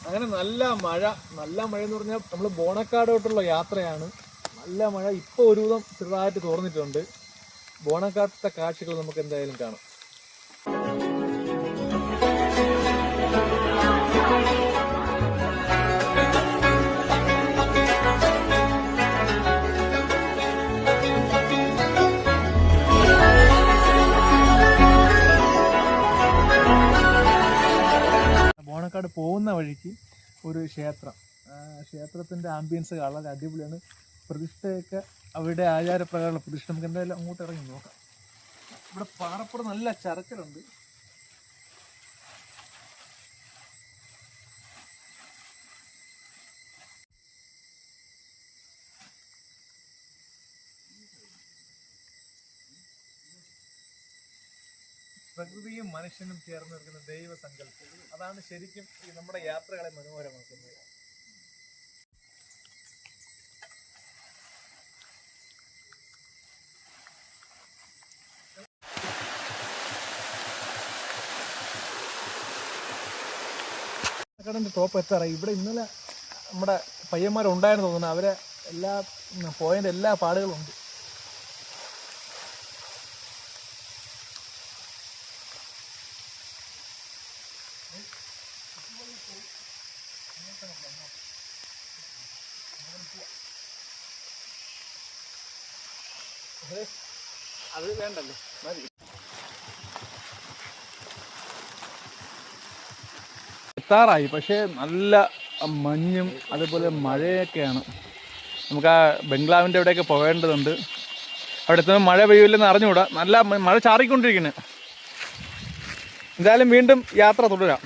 അങ്ങനെ നല്ല മഴ എന്ന് പറഞ്ഞാൽ നമ്മൾ ബോണക്കാടോട്ടുള്ള യാത്രയാണ്. നല്ല മഴ ഇപ്പോൾ ഒരുവിധം ചെറുതായിട്ട് തോർന്നിട്ടുണ്ട്. ബോണക്കാട്ടത്തെ കാഴ്ചകൾ നമുക്ക് എന്തായാലും കാണാം. ബോണക്കാട് പോകുന്ന വഴിക്ക് ഒരു ക്ഷേത്രം, ക്ഷേത്രത്തിൻ്റെ ആംബിയൻസ് വളരെ അടിപൊളിയാണ്. പ്രതിഷ്ഠയൊക്കെ അവരുടെ ആചാരപ്രകാരമുള്ള പ്രതിഷ്ഠ. നമുക്ക് എന്തായാലും അങ്ങോട്ട് ഇറങ്ങി നോക്കാം. ഇവിടെ പാറപ്പുറം നല്ല ചരക്കലുണ്ട്. പ്രകൃതിയും മനുഷ്യനും ചേർന്ന് നിൽക്കുന്ന ദൈവസങ്കല്പം, അതാണ് ശരിക്കും ഈ നമ്മുടെ യാത്രകളെ മനോഹരമാക്കുന്നത്. കടന്റെ ടോപ്പ് എത്താറായി. ഇവിടെ ഇന്നലെ നമ്മുടെ പയ്യന്മാരുണ്ടായിരുന്നു തോന്നുന്നു. അവരെ എല്ലാ പോയിന്റ് എല്ലാ പാടുകളുണ്ട്. അത് വേണ്ടല്ലോ, മതി. എത്താറായി, പക്ഷേ നല്ല മഞ്ഞും അതുപോലെ മഴയൊക്കെയാണ്. നമുക്ക് ആ ബംഗ്ലാവിൻ്റെ അവിടെയൊക്കെ പോകേണ്ടതുണ്ട്. അവിടെ എത്തുമ്പോൾ മഴ പെയ്യില്ലെന്ന് അറിഞ്ഞുകൂടാ. നല്ല മഴ ചാറിക്കൊണ്ടിരിക്കുന്നത്. എന്തായാലും വീണ്ടും യാത്ര തുടരാം.